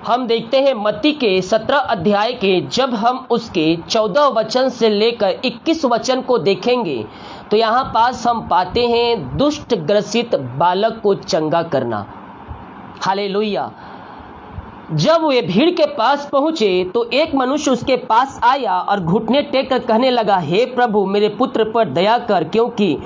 हम देखते हैं मत्ती के 17 अध्याय के जब हम उसके 14 वचन से लेकर 21 वचन को देखेंगे तो यहाँ पास हम पाते हैं दुष्ट ग्रसित बालक को चंगा करना। हालेलुया। जब वे भीड़ के पास पहुंचे तो एक मनुष्य उसके पास आया और घुटने टेक कर कहने लगा, हे प्रभु, मेरे पुत्र पर दया कर, क्योंकि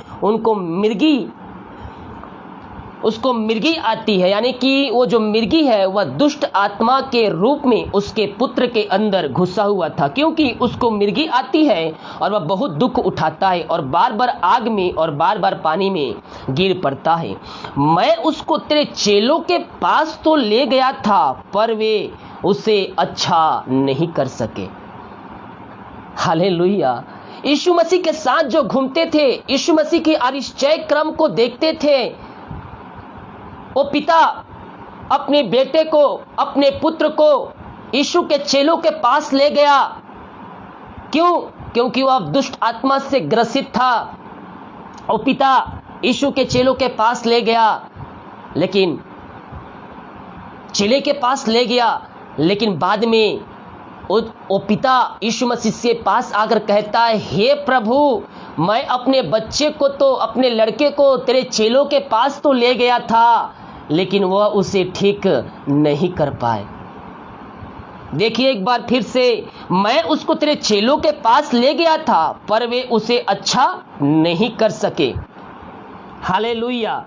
उसको मिर्गी आती है। यानी कि वो जो मिर्गी है वह दुष्ट आत्मा के रूप में उसके पुत्र के अंदर घुसा हुआ था, क्योंकि उसको मिर्गी आती है और वह बहुत दुख उठाता है और बार बार आग में और बार बार पानी में गिर पड़ता है। मैं उसको तेरे चेलों के पास तो ले गया था, पर वे उसे अच्छा नहीं कर सके। हालेलुया। यीशु मसीह के साथ जो घूमते थे, यीशु मसीह की आश्चर्य क्रम को देखते थे, वो पिता अपने बेटे को, अपने पुत्र को यीशु के चेलों के पास ले गया। क्यों? क्योंकि वह दुष्ट आत्मा से ग्रसित था। वो पिता यीशु के चेलों के पास ले गया, लेकिन चेले के पास ले गया, लेकिन बाद में वो पिता यीशु मसीह से पास आकर कहता है, हे प्रभु, मैं अपने बच्चे को तो, अपने लड़के को तेरे चेलों के पास तो ले गया था, लेकिन वह उसे ठीक नहीं कर पाए। देखिए एक बार फिर से, मैं उसको तेरे चेलों के पास ले गया था, पर वे उसे अच्छा नहीं कर सके। हालेलुया।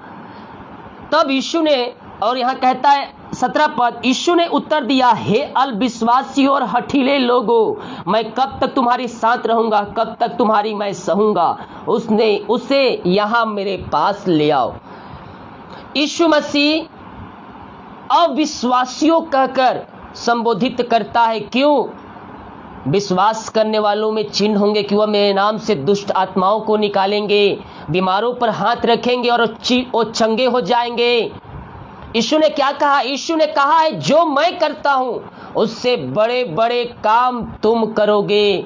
तब यीशु ने, और यहां कहता है 17 पद, यीशु ने उत्तर दिया, हे अल्पविश्वासी और हठीले लोगों, मैं कब तक तुम्हारे साथ रहूंगा, कब तक तुम्हारी मैं सहूंगा। उसे यहां मेरे पास ले आओ। यीशु मसीह अविश्वासियों कहकर संबोधित करता है। क्यों? विश्वास करने वालों में चिन्ह होंगे कि वह मेरे नाम से दुष्ट आत्माओं को निकालेंगे, बीमारों पर हाथ रखेंगे और वो चंगे हो जाएंगे। यीशु ने क्या कहा? यीशु ने कहा है, जो मैं करता हूं उससे बड़े बड़े काम तुम करोगे।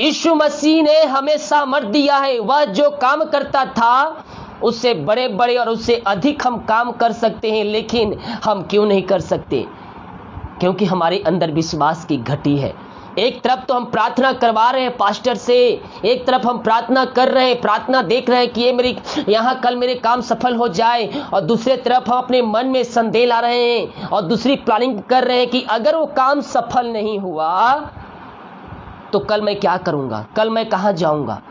यीशु मसीह ने हमें सामर्थ दिया है, वह जो काम करता था उससे बड़े बड़े और उससे अधिक हम काम कर सकते हैं, लेकिन हम क्यों नहीं कर सकते? क्योंकि हमारे अंदर विश्वास की घटी है। एक तरफ तो हम प्रार्थना करवा रहे हैं पास्टर से, एक तरफ हम प्रार्थना कर रहे हैं, प्रार्थना देख रहे हैं कि ये मेरी यहाँ कल मेरे काम सफल हो जाए, और दूसरे तरफ हम अपने मन में संदेह ला रहे हैं और दूसरी प्लानिंग कर रहे हैं कि अगर वो काम सफल नहीं हुआ तो कल मैं क्या करूंगा, कल मैं कहाँ जाऊंगा।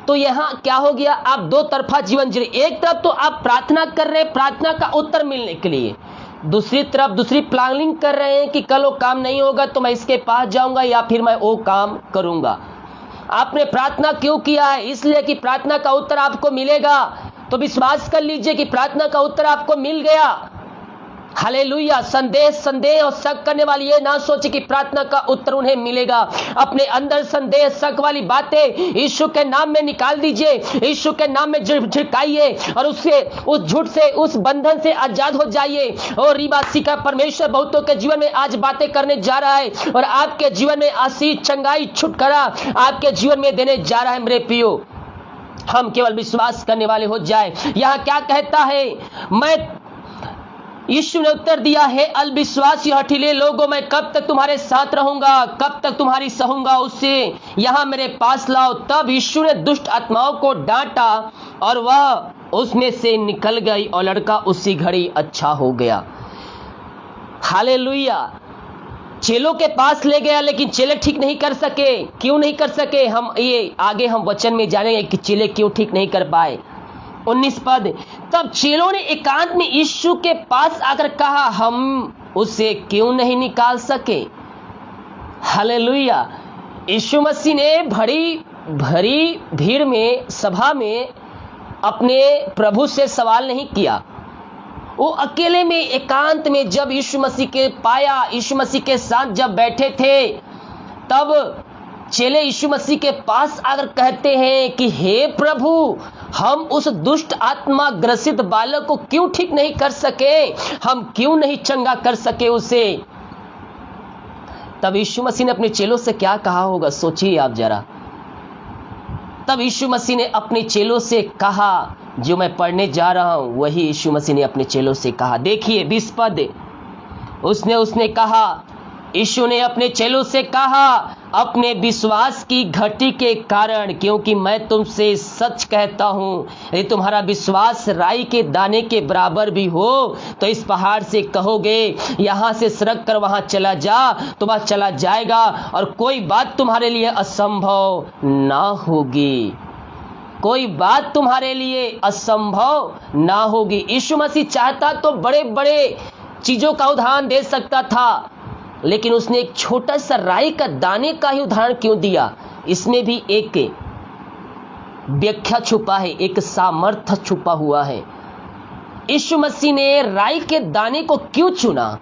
तो यहां क्या हो गया? आप दो तरफा जीवन जी रहे। एक तरफ तो आप प्रार्थना कर रहे हैं प्रार्थना का उत्तर मिलने के लिए, दूसरी तरफ दूसरी प्लानिंग कर रहे हैं कि कल वो काम नहीं होगा तो मैं इसके पास जाऊंगा या फिर मैं वो काम करूंगा। आपने प्रार्थना क्यों किया है? इसलिए कि प्रार्थना का उत्तर आपको मिलेगा। तो विश्वास कर लीजिए कि प्रार्थना का उत्तर आपको मिल गया। हालेलुया। संदेह और शक करने वाली ये ना सोचे कि प्रार्थना का उत्तर उन्हें मिलेगा। अपने अंदर संदेह शक वाली बातें यीशु के नाम में निकाल दीजिए, यीशु के नाम में झिड़काइए और उससे, उस झूठ से, उस बंधन से आजाद हो जाइए। और रिबासी का परमेश्वर बहुतों के जीवन में आज बातें करने जा रहा है और आपके जीवन में आशीष, चंगाई, छुटकारा आपके जीवन में देने जा रहा है। मेरे प्रियो, हम केवल विश्वास करने वाले हो जाए। यहां क्या कहता है? यीशु ने उत्तर दिया, हे अल्पविश्वासी हठीले लोगों, मैं कब तक तुम्हारे साथ रहूंगा, कब तक तुम्हारी सहूंगा, उससे यहां मेरे पास लाओ। तब यीशु ने दुष्ट आत्माओं को डांटा और वह उसमें से निकल गई और लड़का उसी घड़ी अच्छा हो गया। हालेलुया। चेलों के पास ले गया, लेकिन चेले ठीक नहीं कर सके। क्यों नहीं कर सके? हम ये आगे हम वचन में जानेंगे कि चेले क्यों ठीक नहीं कर पाए। 19 पद, तब चेलों ने एकांत में यीशु के पास आकर कहा, हम उसे क्यों नहीं निकाल सके। हालेलुया। यीशु मसीह ने भरी भीड़ में, सभा में अपने प्रभु से सवाल नहीं किया। वो अकेले में, एकांत में जब यीशु मसीह के पाया, यीशु मसीह के साथ जब बैठे थे, तब चेले यीशु मसीह के पास आकर कहते हैं कि हे प्रभु, हम उस दुष्ट आत्मा ग्रसित बालक को क्यों ठीक नहीं कर सके, हम क्यों नहीं चंगा कर सके उसे। तब यीशु मसीह ने अपने चेलों से क्या कहा होगा, सोचिए आप जरा। तब यीशु मसीह ने अपने चेलों से कहा, जो मैं पढ़ने जा रहा हूं वही यीशु मसीह ने अपने चेलों से कहा। देखिए 20 पद, उसने कहा, यीशु ने अपने चेलों से कहा, अपने विश्वास की घटी के कारण, क्योंकि मैं तुमसे सच कहता हूँ, यदि तुम्हारा विश्वास राई के दाने के बराबर भी हो तो इस पहाड़ से कहोगे यहाँ से सरक कर वहाँ चला जा, तो वह चला जाएगा और कोई बात तुम्हारे लिए असंभव ना होगी। कोई बात तुम्हारे लिए असंभव ना होगी। यीशु मसीह चाहता तो बड़े बड़े चीजों का उदाहरण दे सकता था, लेकिन उसने एक छोटा सा राई का दाने का ही उदाहरण क्यों दिया? इसमें भी एक व्याख्या छुपा है, एक सामर्थ्य छुपा हुआ है। यीशु मसीह ने राई के दाने को क्यों चुना?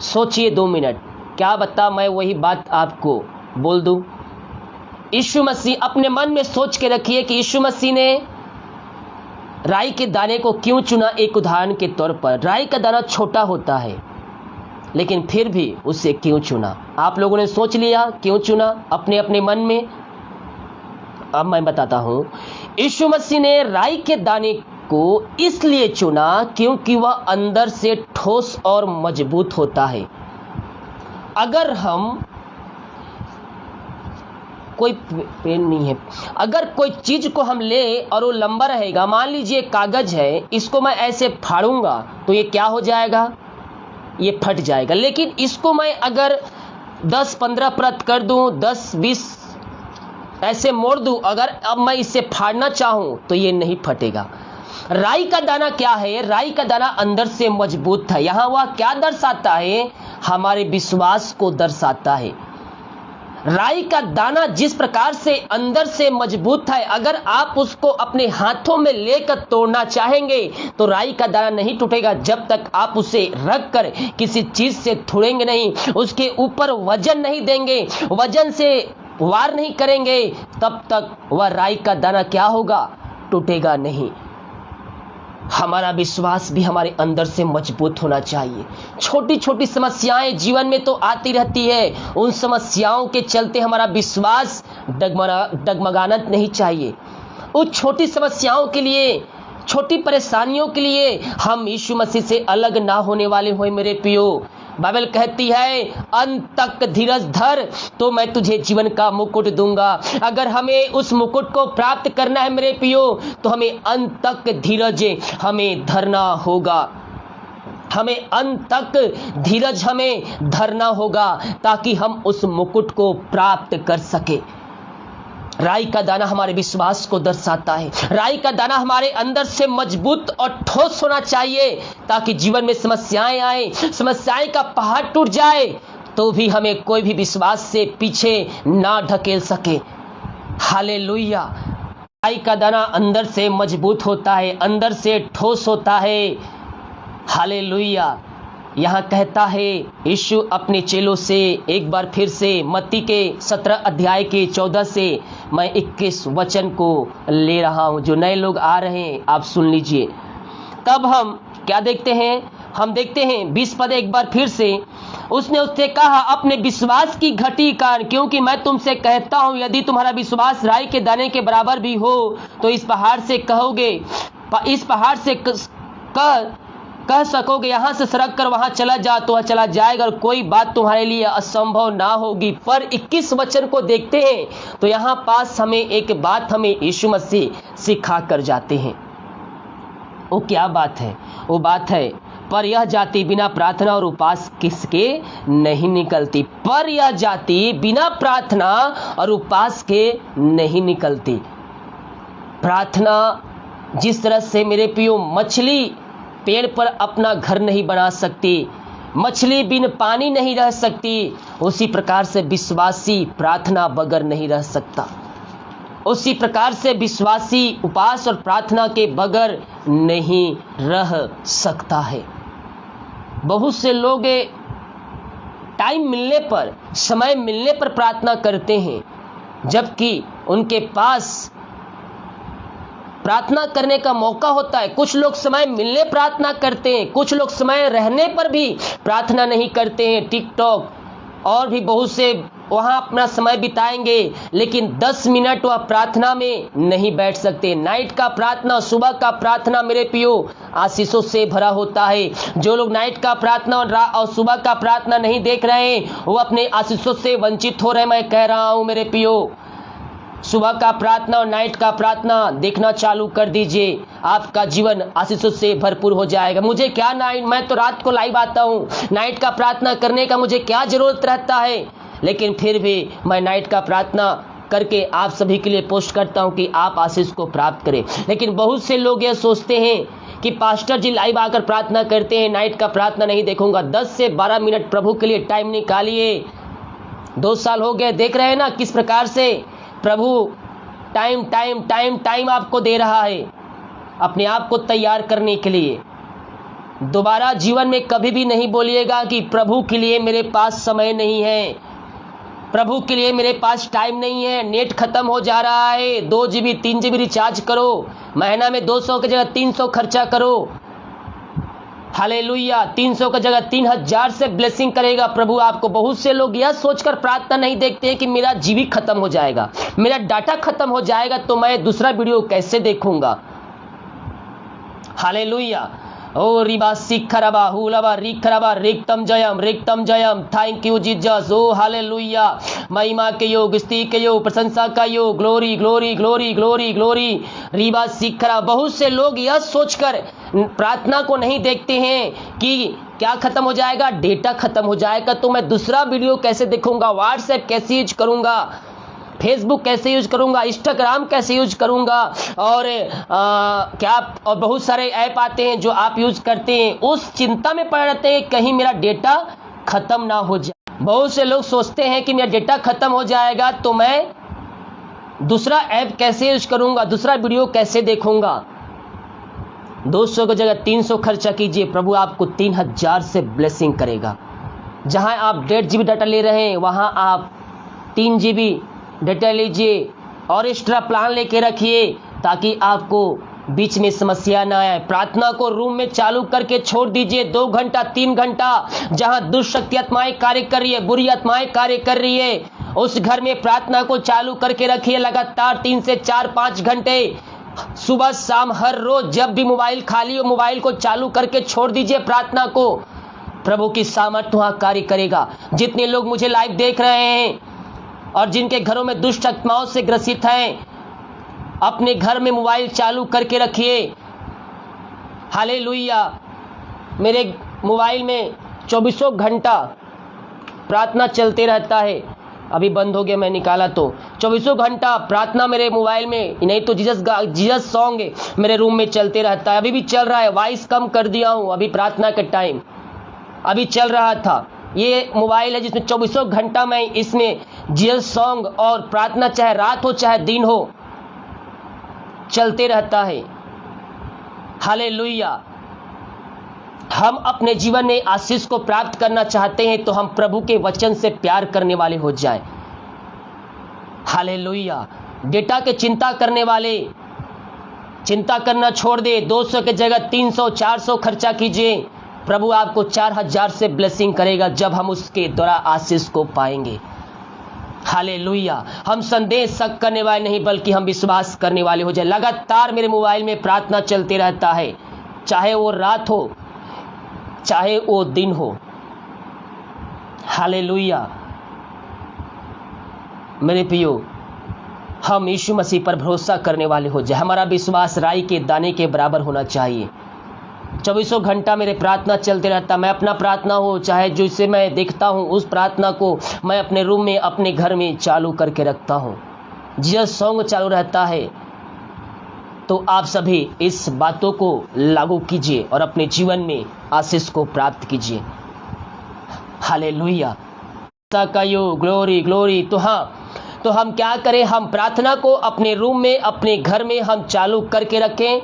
सोचिए 2 मिनट, क्या बता मैं वही बात आपको बोल दूं? यीशु मसीह, अपने मन में सोच के रखिए कि यीशु मसीह ने राई के दाने को क्यों चुना। एक उदाहरण के तौर पर, राई का दाना छोटा होता है, लेकिन फिर भी उसे क्यों चुना? आप लोगों ने सोच लिया क्यों चुना अपने अपने मन में? अब मैं बताता हूं। यीशु मसीह ने राई के दाने को इसलिए चुना क्योंकि वह अंदर से ठोस और मजबूत होता है। अगर हम, कोई पेन नहीं है, अगर कोई चीज को हम ले और वो लंबा रहेगा, मान लीजिए कागज है, इसको मैं ऐसे फाड़ूंगा तो ये क्या हो जाएगा? ये फट जाएगा। लेकिन इसको मैं अगर 10-15 परत कर दूं, 10-20 ऐसे मोड़ दूं, अगर अब मैं इसे फाड़ना चाहूं तो ये नहीं फटेगा। राई का दाना क्या है? राई का दाना अंदर से मजबूत है। यहां वह क्या दर्शाता है? हमारे विश्वास को दर्शाता है। राई का दाना जिस प्रकार से अंदर से मजबूत है, अगर आप उसको अपने हाथों में लेकर तोड़ना चाहेंगे तो राई का दाना नहीं टूटेगा जब तक आप उसे रख कर किसी चीज से थोड़ेंगे नहीं, उसके ऊपर वजन नहीं देंगे, वजन से वार नहीं करेंगे, तब तक वह राई का दाना क्या होगा? टूटेगा नहीं। हमारा विश्वास भी हमारे अंदर से मजबूत होना चाहिए। छोटी छोटी समस्याएं जीवन में तो आती रहती है, उन समस्याओं के चलते हमारा विश्वास डगमगाना नहीं चाहिए। उस छोटी समस्याओं के लिए, छोटी परेशानियों के लिए हम यीशु मसीह से अलग ना होने वाले हों मेरे प्रियो। बाइबल कहती है, अंत तक धीरज धर तो मैं तुझे जीवन का मुकुट दूंगा। अगर हमें उस मुकुट को प्राप्त करना है मेरे प्रियो, तो हमें अंत तक धीरज हमें धरना होगा। हमें अंत तक धीरज हमें धरना होगा ताकि हम उस मुकुट को प्राप्त कर सके। राई का दाना हमारे विश्वास को दर्शाता है। राई का दाना हमारे अंदर से मजबूत और ठोस होना चाहिए ताकि जीवन में समस्याएं आए, समस्याएं का पहाड़ टूट जाए तो भी हमें कोई भी विश्वास से पीछे ना ढकेल सके। हालेलुया। राई का दाना अंदर से मजबूत होता है, अंदर से ठोस होता है। हालेलुया। यहाँ कहता है यीशु अपने चेलों से, एक बार फिर से मत्ती के 17 अध्याय के 14 से मैं 21 वचन को ले रहा हूँ। जो नए लोग आ रहे हैं आप सुन लीजिए। तब हम क्या देखते हैं? हम देखते हैं 20 पद एक बार फिर से, उसने उससे कहा, अपने विश्वास की घटी कारण, क्योंकि मैं तुमसे कहता हूँ यदि तुम्हारा विश्वास राई के दाने के बराबर भी हो तो इस पहाड़ से कहोगे, इस पहाड़ से कह सकोगे यहाँ से सरक कर वहां चला जा तो वह चला जाएगा और कोई बात तुम्हारे लिए असंभव ना होगी। पर 21 वचन को देखते हैं तो यहाँ पास हमें एक बात हमें यीशु मसीह सिखा कर जाते हैं। वो क्या बात है? वो बात है, पर यह जाति बिना प्रार्थना और उपवास किसके नहीं निकलती। पर यह जाति बिना प्रार्थना और उपवास के नहीं निकलती। प्रार्थना, जिस तरह से मेरे प्रियो मछली पेड़ पर अपना घर नहीं बना सकती, मछली बिन पानी नहीं रह सकती, उसी प्रकार से विश्वासी प्रार्थना बगैर नहीं रह सकता। उसी प्रकार से विश्वासी उपवास और प्रार्थना के बगैर नहीं रह सकता है। बहुत से लोग टाइम मिलने पर, समय मिलने पर प्रार्थना करते हैं, जबकि उनके पास प्रार्थना करने का मौका होता है। कुछ लोग समय मिलने प्रार्थना करते हैं, कुछ लोग समय रहने पर भी प्रार्थना नहीं करते हैं। टिकटॉक और भी बहुत से वहां अपना समय बिताएंगे, लेकिन 10 मिनट वह प्रार्थना में नहीं बैठ सकते। नाइट का प्रार्थना, सुबह का प्रार्थना मेरे प्रियो आशीषों से भरा होता है। जो लोग नाइट का प्रार्थना और सुबह का प्रार्थना नहीं देख रहे हैं, वो अपने आशीषों से वंचित हो रहे हैं। मैं कह रहा हूं मेरे प्रियो, सुबह का प्रार्थना और नाइट का प्रार्थना देखना चालू कर दीजिए, आपका जीवन आशीषों से भरपूर हो जाएगा। मुझे क्या नाइट, मैं तो रात को लाइव आता हूँ, नाइट का प्रार्थना करने का मुझे क्या जरूरत रहता है, लेकिन फिर भी मैं नाइट का प्रार्थना करके आप सभी के लिए पोस्ट करता हूँ कि आप आशीष को प्राप्त करें। लेकिन बहुत से लोग ये सोचते हैं कि पास्टर जी लाइव आकर प्रार्थना करते हैं, नाइट का प्रार्थना नहीं देखूंगा। 10 से 12 मिनट प्रभु के लिए टाइम निकालिए। 2 साल हो गए, देख रहे हैं ना किस प्रकार से प्रभु टाइम टाइम टाइम टाइम आपको दे रहा है अपने आप को तैयार करने के लिए। दोबारा जीवन में कभी भी नहीं बोलिएगा कि प्रभु के लिए मेरे पास समय नहीं है, प्रभु के लिए मेरे पास टाइम नहीं है, नेट खत्म हो जा रहा है, 2 GB 3 GB रिचार्ज करो, महीना में 200 की जगह 300 खर्चा करो। हालेलुया, 300 की जगह 3000 से ब्लेसिंग करेगा प्रभु आपको। बहुत से लोग यह सोचकर प्रार्थना नहीं देखते हैं कि मेरा जीबी खत्म हो जाएगा, मेरा डाटा खत्म हो जाएगा तो मैं दूसरा वीडियो कैसे देखूंगा। हालेलुया। ओ रिबा सिखरबा हुलबा रिखरबा रिक्तम जयम। Thank you Jesus. ओ हालेलुया। महिमा के योग, स्तुति के योग, प्रशंसा का योग, glory glory glory glory glory. रिबा सिखरा। बहुत से लोग यह सोचकर प्रार्थना को नहीं देखते हैं कि क्या खत्म हो जाएगा, डेटा खत्म हो जाएगा तो मैं दूसरा वीडियो कैसे देखूंगा, व्हाट्सएप कैसे यूज करूंगा, फेसबुक कैसे यूज करूंगा, इंस्टाग्राम कैसे यूज करूंगा, और क्या और बहुत सारे ऐप आते हैं जो आप यूज करते हैं, उस चिंता में पड़ रहते हैं कहीं मेरा डेटा खत्म ना हो जाए। बहुत से लोग सोचते हैं कि मेरा डेटा खत्म हो जाएगा तो मैं दूसरा ऐप कैसे यूज करूंगा, दूसरा वीडियो कैसे देखूंगा। 200 की जगह 300 खर्चा कीजिए, प्रभु आपको 3000 से ब्लेसिंग करेगा। जहां आप 1.5 GB डाटा ले रहे हैं वहां आप 3 GB डाटा लीजिए और एक्स्ट्रा प्लान लेके रखिए ताकि आपको बीच में समस्या ना आए। प्रार्थना को रूम में चालू करके छोड़ दीजिए 2 घंटा 3 घंटा। जहां दुष्ट शक्ति आत्माएं कार्य कर रही है, बुरी आत्माएं कार्य कर रही है, उस घर में प्रार्थना को चालू करके रखिए लगातार 3 से 4-5 घंटे, सुबह शाम हर रोज। जब भी मोबाइल खाली हो मोबाइल को चालू करके छोड़ दीजिए प्रार्थना को। प्रभु की सामर्थ्य वहां कार्य करेगा। जितने लोग मुझे लाइव देख रहे हैं और जिनके घरों में दुष्ट आत्माओं से ग्रसित हैं, अपने घर में मोबाइल चालू करके रखिए। हालेलुया। मेरे मोबाइल में 24 घंटा प्रार्थना चलते रहता है। अभी बंद हो गया, मैं निकाला तो 24 घंटा प्रार्थना मेरे मोबाइल में, नहीं तो जीसस सॉन्ग मेरे रूम में चलते रहता है। अभी भी चल रहा है, वॉइस कम कर दिया हूं, अभी प्रार्थना के टाइम अभी चल रहा था। ये मोबाइल है जिसमें 24 घंटा मैं इसमें जीसस सॉन्ग और प्रार्थना, चाहे रात हो चाहे दिन हो, चलते रहता है। हालेलुया। हम अपने जीवन में आशीष को प्राप्त करना चाहते हैं तो हम प्रभु के वचन से प्यार करने वाले हो जाएं। हालेलुया। डेटा के चिंता करने वाले चिंता करना छोड़ दे। 200 की जगह 300 400 खर्चा कीजिए, प्रभु आपको 4000 से ब्लेसिंग करेगा जब हम उसके द्वारा आशीष को पाएंगे। हालेलुया। हम संदेश शक करने वाले नहीं बल्कि हम विश्वास करने वाले हो जाए। लगातार मेरे मोबाइल में प्रार्थना चलते रहता है, चाहे वो रात हो चाहे वो दिन हो। हालेलुया। मेरे प्रियो, हम यीशु मसीह पर भरोसा करने वाले हो जाए। हमारा विश्वास राई के दाने के बराबर होना चाहिए। 24 घंटा मेरे प्रार्थना चलते रहता। मैं अपना प्रार्थना हो चाहे जिसे मैं देखता हूं, उस प्रार्थना को मैं अपने रूम में अपने घर में चालू करके रखता हूं। जीसस सॉन्ग चालू रहता है। तो आप सभी इस बातों को लागू कीजिए और अपने जीवन में आशीष को प्राप्त कीजिए। हालेलुया। का योग, ग्लोरी ग्लोरी। तो हम क्या करें, हम प्रार्थना को अपने रूम में अपने घर में हम चालू करके रखें।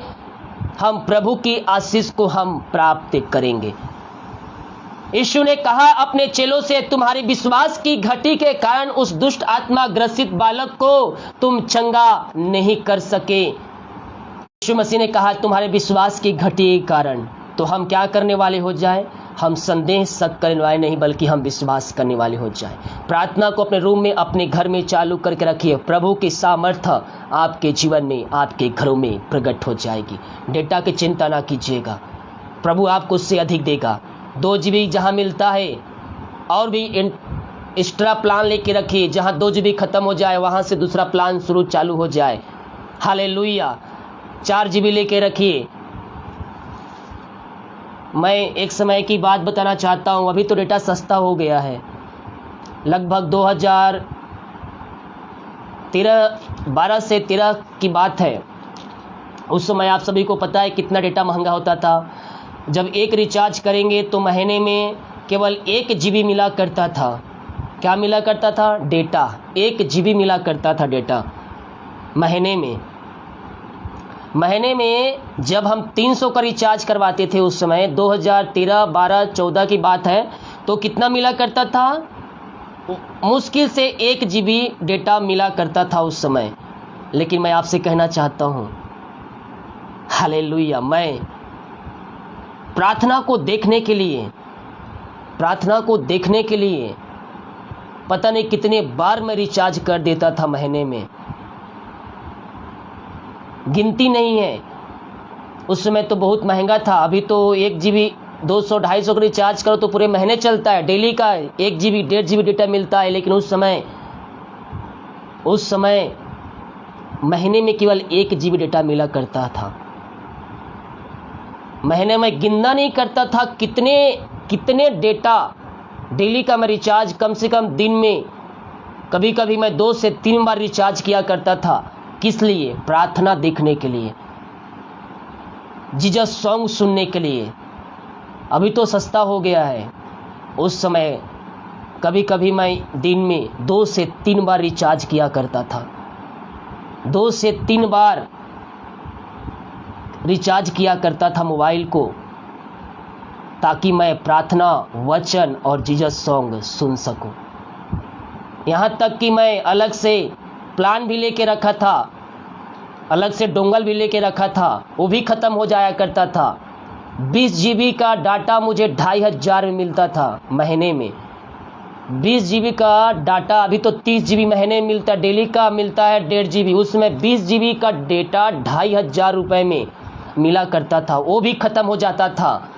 हम प्रभु की आशीष को हम प्राप्त करेंगे। यीशु ने कहा अपने चेलों से, तुम्हारे विश्वास की घटी के कारण उस दुष्ट आत्मा ग्रसित बालक को तुम चंगा नहीं कर सके। यीशु मसीह ने कहा तुम्हारे विश्वास की घटी के कारण। तो हम क्या करने वाले हो जाए, हम संदेह शक करने वाले नहीं बल्कि हम विश्वास करने वाले हो जाए। प्रार्थना को अपने रूम में, अपने घर में चालू करके रखिए। प्रभु की सामर्थ्य आपके जीवन में, आपके घरों में प्रकट हो जाएगी। डेटा की चिंता ना कीजिएगा, प्रभु आपको उससे अधिक देगा। 2 GB जहाँ मिलता है और भी एक्स्ट्रा प्लान लेके रखिए, जहाँ 2 GB खत्म हो जाए वहाँ से दूसरा प्लान शुरू चालू हो जाए। हालेलुया। 4 GB लेके रखिए। मैं एक समय की बात बताना चाहता हूँ, अभी तो डेटा सस्ता हो गया है, लगभग 2012 से 13 की बात है। उस समय आप सभी को पता है कितना डेटा महंगा होता था। जब एक रिचार्ज करेंगे तो महीने में केवल 1 GB मिला करता था। क्या मिला करता था? डेटा। 1 GB मिला करता था डेटा महीने में जब हम 300 का रिचार्ज करवाते थे उस समय 2013, 12, 14 की बात है, तो कितना मिला करता था? मुश्किल से 1 GB डेटा मिला करता था उस समय। लेकिन मैं आपसे कहना चाहता हूँ, हालेलुया, मैं प्रार्थना को देखने के लिए पता नहीं कितने बार मैं रिचार्ज कर देता था महीने में, गिनती नहीं है। उस समय तो बहुत महंगा था। अभी तो 1 GB 200, 250 का रिचार्ज करो तो पूरे महीने चलता है, डेली का 1 GB, 1.5 GB डेटा मिलता है। लेकिन उस समय महीने में केवल 1 GB डेटा मिला करता था। महीने में गिनना नहीं करता था कितने डेटा डेली का मैं रिचार्ज, कम से कम दिन में कभी कभी मैं 2 से 3 बार रिचार्ज किया करता था। किस लिए? प्रार्थना देखने के लिए, जीसस सॉन्ग सुनने के लिए। अभी तो सस्ता हो गया है। उस समय कभी कभी मैं दिन में 2 से 3 बार रिचार्ज किया करता था। 2 से 3 बार रिचार्ज किया करता था मोबाइल को, ताकि मैं प्रार्थना, वचन और जीसस सॉन्ग सुन सकूं। यहाँ तक कि मैं अलग से प्लान भी लेके रखा था, अलग से डोंगल भी लेके रखा था, वो भी ख़त्म हो जाया करता था। 20 GB का डाटा मुझे 2500 में मिलता था महीने में। 20 GB का डाटा, अभी तो 30 GB महीने में मिलता, डेली का मिलता है 1.5 GB। उसमें 20 GB का डेटा 2500 रुपये में मिला करता था, वो भी ख़त्म हो जाता था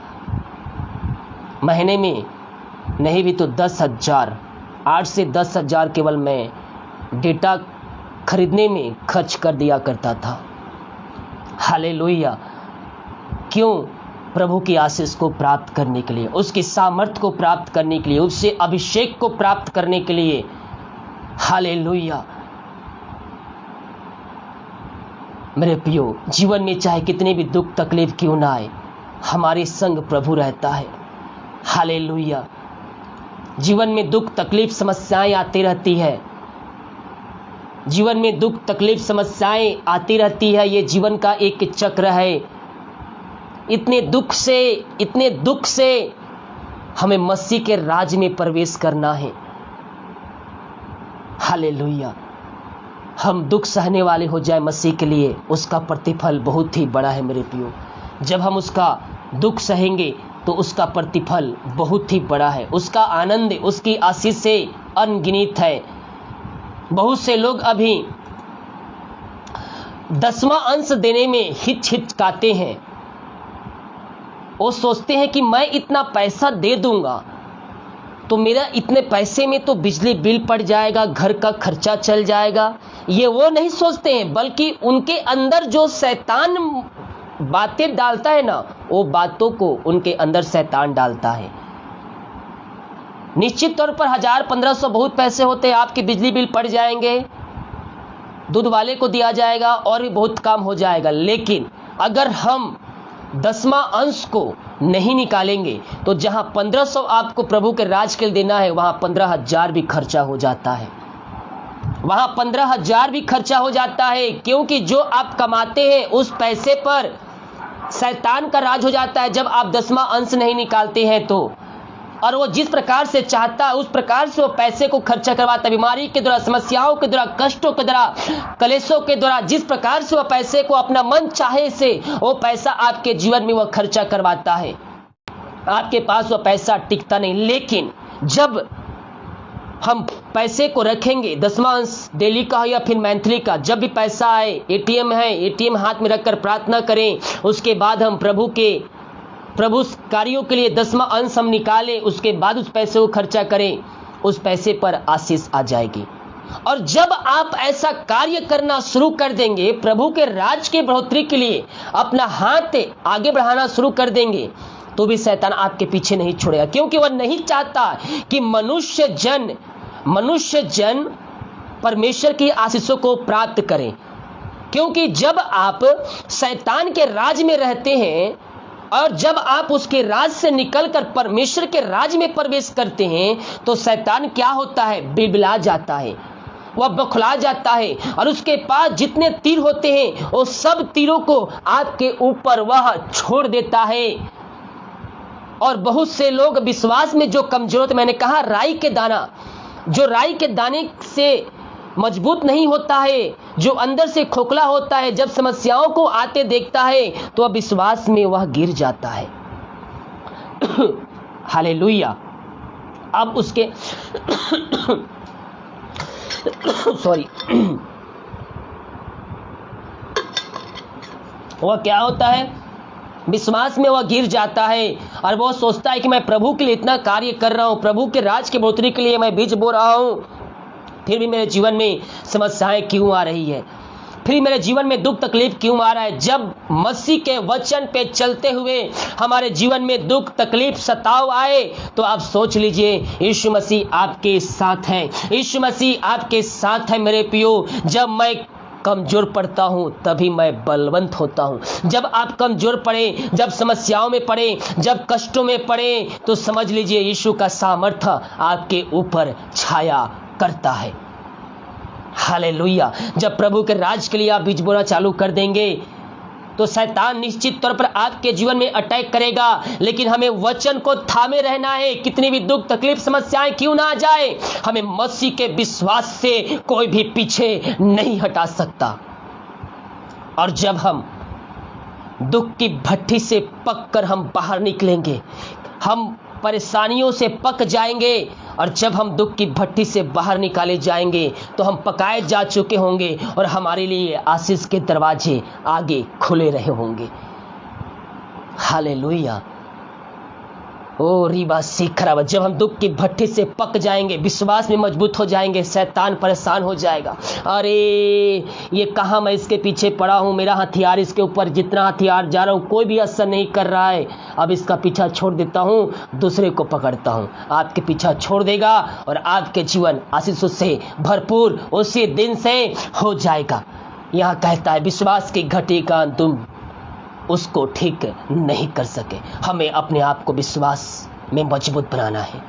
महीने में। नहीं भी तो 10,000, 8 से 10,000 केवल मैं डेटा खरीदने में खर्च कर दिया करता था। हालेलुया। क्यों? प्रभु की आशीष को प्राप्त करने के लिए, उसकी सामर्थ्य को प्राप्त करने के लिए, उससे अभिषेक को प्राप्त करने के लिए। हालेलुया। मेरे प्रियो, जीवन में चाहे कितने भी दुख तकलीफ क्यों ना आए, हमारे संग प्रभु रहता है। हालेलुया। जीवन में दुख तकलीफ समस्याएं आती रहती है, जीवन में दुख तकलीफ समस्याएं आती रहती है। ये जीवन का एक चक्र है। इतने दुख से हमें मसीह के राज में प्रवेश करना है। हालेलुया। हम दुख सहने वाले हो जाए मसीह के लिए, उसका प्रतिफल बहुत ही बड़ा है मेरे प्रियो। जब हम उसका दुख सहेंगे तो उसका प्रतिफल बहुत ही बड़ा है। उसका आनंद, उसकी आशीष से अनगिनत है। बहुत से लोग अभी 10वां अंश देने में हिचकिचाते हैं। वो सोचते हैं कि मैं इतना पैसा दे दूंगा तो मेरा इतने पैसे में तो बिजली बिल पड़ जाएगा, घर का खर्चा चल जाएगा। ये वो नहीं सोचते हैं, बल्कि उनके अंदर जो शैतान बातें डालता है ना, वो बातों को उनके अंदर शैतान डालता है। निश्चित तौर पर 1000, 1500 बहुत पैसे होते हैं, आपके बिजली बिल पड़ जाएंगे, दूध वाले को दिया जाएगा और भी बहुत काम हो जाएगा। लेकिन अगर हम 10वां अंश को नहीं निकालेंगे तो जहां 1500 आपको प्रभु के राज के लिए देना है, वहां 15,000 भी खर्चा हो जाता है। वहां 15,000 भी खर्चा हो जाता है, क्योंकि जो आप कमाते हैं उस पैसे पर शैतान का राज हो जाता है। जब आप 10वां अंश नहीं निकालते हैं तो, और वो जिस प्रकार से चाहता है उस प्रकार से वो पैसे को खर्चा करवाता है। बीमारी के द्वारा, समस्याओं के द्वारा, कष्टों के द्वारा, कलेशों के द्वारा, जिस प्रकार से वो पैसे को अपना मन चाहे से वो पैसा आपके जीवन में वो खर्चा करवाता है। आपके पास वह पैसा टिकता नहीं। लेकिन जब हम पैसे को रखेंगे, दसवां अंश डेली का हो या फिर मंथली का, जब भी पैसा आए, एटीएम है, एटीएम हाथ में रखकर प्रार्थना करें, उसके बाद हम प्रभु कार्यों के लिए 10वां अंश हम निकालें, उसके बाद उस पैसे को खर्चा करें, उस पैसे पर आशीष आ जाएगी। और जब आप ऐसा कार्य करना शुरू कर देंगे, प्रभु के राज की बढ़ोतरी के लिए अपना हाथ आगे बढ़ाना शुरू कर देंगे, तो भी शैतान आपके पीछे नहीं छोड़ेगा, क्योंकि वह नहीं चाहता कि मनुष्य जन परमेश्वर की आशीषों को प्राप्त करें। क्योंकि जब आप शैतान के राज में रहते हैं और जब आप उसके राज से निकलकर परमेश्वर के राज में प्रवेश करते हैं, तो शैतान क्या होता है? बिलबिला जाता है, वह बौखला जाता है, और उसके पास जितने तीर होते हैं वो सब तीरों को आपके ऊपर वह छोड़ देता है। और बहुत से लोग विश्वास में जो कमजोर होते, मैंने कहा राई के दाना, जो राई के दाने से मजबूत नहीं होता है, जो अंदर से खोखला होता है, जब समस्याओं को आते देखता है तो अब विश्वास में वह गिर जाता है। हालेलुया। अब उसके सॉरी वह क्या होता है? विश्वास में वह गिर जाता है और वह सोचता है कि मैं प्रभु के लिए इतना कार्य कर रहा हूं, प्रभु के राज की बढ़ोतरी के लिए मैं बीज बो रहा हूं, फिर भी मेरे जीवन में समस्याएं क्यों आ रही है, फिर मेरे जीवन में दुख तकलीफ क्यों आ रहा है। जब मसीह के वचन पे चलते हुए हमारे जीवन में दुख तकलीफ सताव आए, तो आप सोच लीजिए यीशु मसीह आपके साथ है, यीशु मसीह आपके साथ है मेरे प्रियो। जब मैं कमजोर पड़ता हूं तभी मैं बलवंत होता हूं। जब आप कमजोर पड़े, जब समस्याओं में पड़े, जब कष्टों में पड़े, तो समझ लीजिए यीशु का सामर्थ्य आपके ऊपर छाया करता है। हालेलुया। जब प्रभु के राज के लिए आप बीज बोना चालू कर देंगे, तो शैतान निश्चित तौर पर आपके जीवन में अटैक करेगा, लेकिन हमें वचन को थामे रहना है। कितनी भी दुख तकलीफ समस्याएं क्यों ना आ जाए, हमें मसीह के विश्वास से कोई भी पीछे नहीं हटा सकता। और जब हम दुख की भट्ठी से पककर हम बाहर निकलेंगे, हम परेशानियों से पक जाएंगे, और जब हम दुख की भट्टी से बाहर निकाले जाएंगे तो हम पकाए जा चुके होंगे और हमारे लिए आशीष के दरवाजे आगे खुले रहे होंगे। हालेलुया। ओ रीबा सीखरा। जब हम दुख की भट्टी से पक जाएंगे, विश्वास में मजबूत हो जाएंगे, शैतान परेशान हो जाएगा। अरे ये कहाँ मैं इसके पीछे पड़ा हूँ, मेरा हथियार इसके ऊपर जितना हथियार जा रहा हूँ कोई भी असर नहीं कर रहा है, अब इसका पीछा छोड़ देता हूँ, दूसरे को पकड़ता हूँ। आपके पीछा छोड़ देगा और आपके जीवन आशीषों से भरपूर उसी दिन से हो जाएगा। यहाँ कहता है विश्वास की घटी का तुम उसको ठीक नहीं कर सके। हमें अपने आप को विश्वास में मजबूत बनाना है,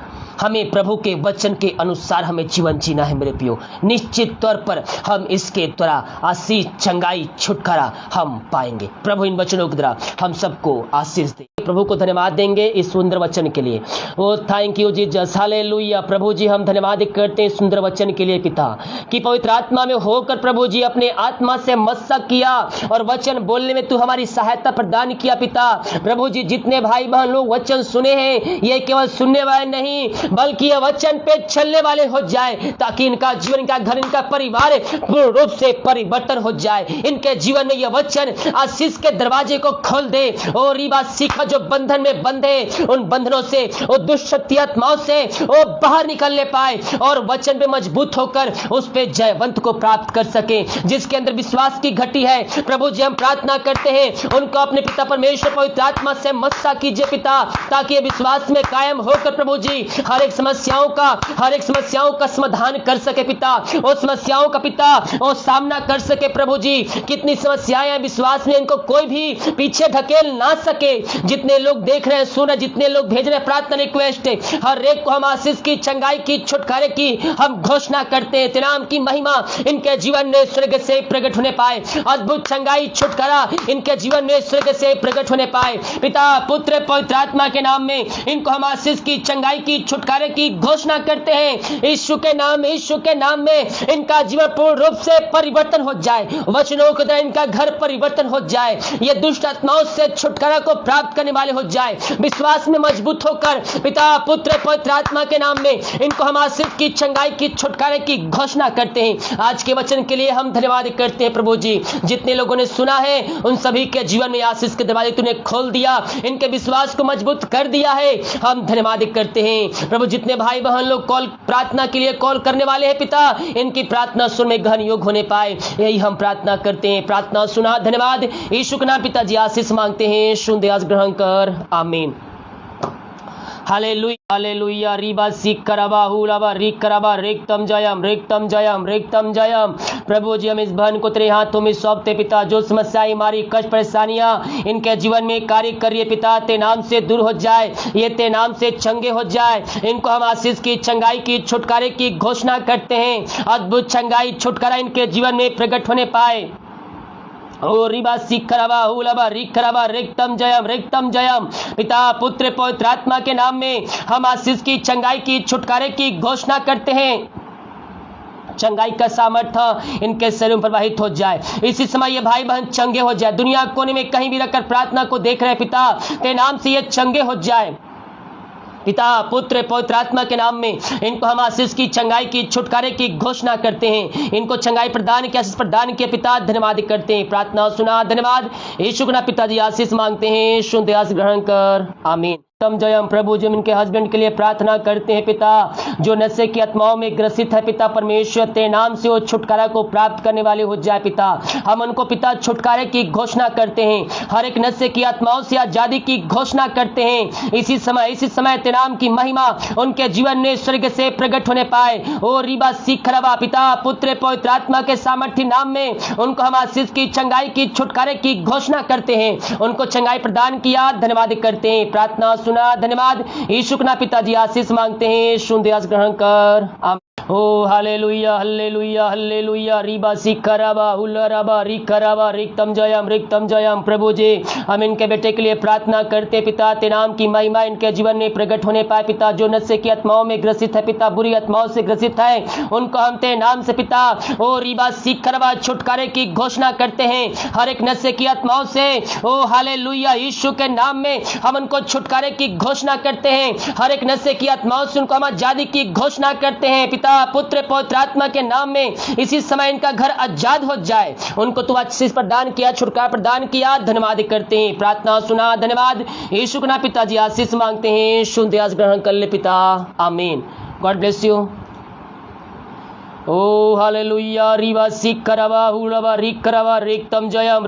हमें प्रभु के वचन के अनुसार हमें जीवन जीना है मेरे प्रियो। निश्चित तौर पर हम इसके द्वारा आशीष चंगाई छुटकारा हम पाएंगे। प्रभु इन वचनों के द्वारा हम सबको आशीष दे। प्रभु को धन्यवाद देंगे इस सुंदर वचन के लिए। ओ थैंक यू जीसस, हालेलुया। प्रभु जी हम धन्यवाद करते हैं सुंदर वचन के लिए पिता, कि पवित्र आत्मा में होकर प्रभु जी अपने आत्मा से मस्सक किया और वचन बोलने में तू हमारी सहायता प्रदान किया पिता। प्रभु जी जितने भाई बहन लोग वचन सुने हैं, ये केवल सुनने वाले नहीं बल्कि ये वचन पे चलने वाले हो जाए, ताकि इनका जीवन, इनका घर, इनका परिवार पूर्ण रूप से परिवर्तन हो जाए। इनके जीवन में यह वचन आशीष के दरवाजे को खोल दे। और रीबा सीखा जो बंधन में बंधे, उन बंधनों से, वो दुष्ट शक्ति आत्माओं से वो बाहर निकलने पाए और वचन पे मजबूत होकर उस पे जयवंत को प्राप्त कर सके। जिसके अंदर विश्वास की घटी है प्रभु जी हम प्रार्थना करते हैं उनको अपने पिता परमेश्वर पवित्र आत्मा से मस्सा कीजिए पिता, ताकि ये विश्वास में कायम होकर प्रभु जी हर एक समस्याओं का समाधान कर सके पिता। वो समस्याओं का पिता वो सामना कर सके प्रभु जी। कितनी समस्याएं हैं विश्वास में, इनको कोई भी पीछे ढकेल ना सके। जितने लोग देख रहे हैं, सुन रहे, जितने लोग भेज रहे हैं प्रार्थना रिक्वेस्ट, हर एक को हम आशीष की, चंगाई की, छुटकारे की हम घोषणा करते हैं। तेरे नाम की महिमा इनके जीवन में स्वर्ग से प्रकट होने पाए, अद्भुत चंगाई छुटकारा इनके जीवन में स्वर्ग से प्रकट होने पाए पिता पुत्र पवित्र आत्मा के नाम में इनको हम आशीष की, चंगाई की, छुटकारे की घोषणा करते हैं। यीशु के नाम में इनका जीवन पूर्ण रूप से परिवर्तन हो जाए। वचनों के द्वारा इनका घर परिवर्तन हो जाए। ये दुष्ट आत्माओं से छुटकारा को प्राप्त करने पाने वाले हो जाए, विश्वास में मजबूत होकर पिता पुत्र पवित्र आत्मा के नाम में इनको हम आशीष की, चंगाई की, छुटकारे की घोषणा करते हैं। आज के वचन के लिए हम धन्यवाद करते हैं प्रभु जी। जितने लोगों ने सुना है उन सभी के जीवन में आशीष के दरवाजे तूने खोल दिया, इनके विश्वास को मजबूत कर दिया है, हम धन्यवाद करते हैं प्रभु। जितने भाई बहन लोग कॉल प्रार्थना के लिए कॉल करने वाले हैं पिता, इनकी प्रार्थना सुर में गहन योग होने पाए, यही हम प्रार्थना करते हैं। प्रार्थना सुना, धन्यवाद। यीशु के नाम पिताजी आशीष मांगते हैं, सुन दे आज ग्रहण कर, आमीन। Hallelujah hallelujah. रीबा सीख कराबा हुलाबा रिक कराबा रिक्तम जयम रिक्तम जयम रिक्तम जयम। प्रभु जी हम इस बहन को तेरे हाथों में सौंपते पिता, जो समस्याएं हमारी कष्ट परेशानियां इनके जीवन में कार्य करिए पिता, ते नाम से दूर हो जाए, ये ते नाम से चंगे हो जाए। इनको हम आशीष की, चंगाई की, छुटकारे की घोषणा करते हैं। अद्भुत चंगाई छुटकारा इनके जीवन में प्रकट होने पाए। ओ रिबा सिखराबा हुलाबा रिखराबा रिक्तम जयम। पिता पुत्र पवित्र आत्मा के नाम में हम आशीष की, चंगाई की, छुटकारे की घोषणा करते हैं। चंगाई का सामर्थ्य इनके शरीर में प्रवाहित हो जाए। इसी समय ये भाई बहन चंगे हो जाए, दुनिया कोने में कहीं भी रखकर प्रार्थना को देख रहे पिता, तेरे नाम से ये चंगे हो जाए। पिता पुत्र पवित्र आत्मा के नाम में इनको हम आशीष की, चंगाई की, छुटकारे की घोषणा करते हैं। इनको चंगाई प्रदान की, आशीष प्रदान किए पिता, धन्यवाद करते हैं। प्रार्थना सुना, धन्यवाद। यीशु के नाम पिताजी आशीष मांगते हैं, सुन आशीष ग्रहण कर, आमीन। तम जयम। प्रभु जी इनके हस्बैंड के लिए प्रार्थना करते हैं पिता, जो नशे की आत्माओं में ग्रसित है पिता, परमेश्वर तेरे नाम से वो छुटकारा को प्राप्त करने वाले हो जाए पिता। हम उनको पिता छुटकारे की घोषणा करते हैं, हर एक नशे की आत्माओं से आजादी की घोषणा करते हैं। इसी समय तेरे नाम की महिमा उनके जीवन में स्वर्ग से प्रकट होने पाए। ओ रीबा सीखरबा पिता पुत्र पवित्र आत्मा के सामर्थ्य नाम में उनको हम आशीष की, चंगाई की, छुटकारे की घोषणा करते हैं। उनको चंगाई प्रदान किया, धन्यवाद करते हैं। प्रार्थना सुना, धन्यवाद। यीशु के नाम पिताजी आशीष मांगते हैं, सुन दे आज ग्रहण कर, आमीन। ओ हालेलुया हालेलुया हालेलुया। रीबा सिखराबा हुलराबा रिखराबा रिक्तम जयम। प्रभु जी हम इनके बेटे के लिए प्रार्थना करते पिता, तेरे नाम की महिमा इनके जीवन में प्रकट होने पाए पिता। जो नशे की आत्माओं में ग्रसित है पिता, बुरी आत्माओं से ग्रसित है, उनको हम तेरे नाम से पिता ओ रीबा सिखराबा छुटकारे की घोषणा करते हैं। हर एक नशे की आत्माओं से ओ हालेलुया यीशु के नाम में हम उनको छुटकारे की घोषणा करते हैं। हर एक नशे की आत्माओं से उनको हम आजादी की घोषणा करते हैं पिता पुत्र पवित्र आत्मा के नाम में। इसी समय इनका घर आजाद हो जाए, उनको तू आशीष प्रदान किया, छुटकारा प्रदान किया, धन्यवाद करते हैं। प्रार्थना सुना, धन्यवाद। यीशु के नाम पिताजी आशीष मांगते हैं, सुन दे आज ग्रहण कर ले पिता, आमीन। God bless you. ओ हालेलुया। रीवा सिखराबा हुलाबा रिखराबा रिक्तम जयम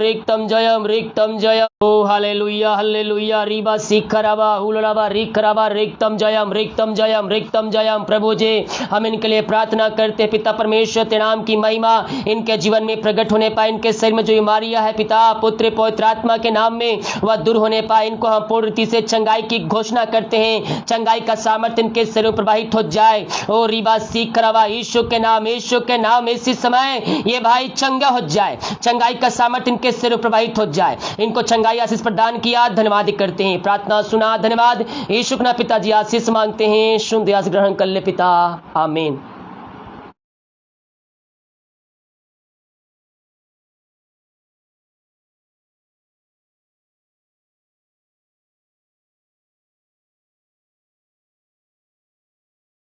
जयम। ओ हालेलुया हालेलुया। रीवा सिखराबा हुलाबा रिखराबा रिक्तम जयम। प्रभु जी हम इनके लिए प्रार्थना करते पिता, परमेश्वर तेरे नाम की महिमा इनके जीवन में प्रकट होने पाए। इनके शरीर में जो बीमारियां है पिता पुत्र पवित्र आत्मा के नाम में वह दूर होने पाए। इनको हम पूर्ण रीति से चंगाई की घोषणा करते हैं। चंगाई का सामर्थ्य इनके शरीर में प्रवाहित हो जाए। ओ रीवा सिखराबा यीशु के नाम इसी समय ये भाई चंगा हो जाए, चंगाई का सामर्थ्य इनके सिर प्रवाहित हो जाए। इनको चंगाई आशीष प्रदान किया, धन्यवाद करते हैं। प्रार्थना सुना, धन्यवाद। यीशु के नाम पिताजी आशीष मांगते हैं, सुन दे आज ग्रहण कर ले पिता, आमीन।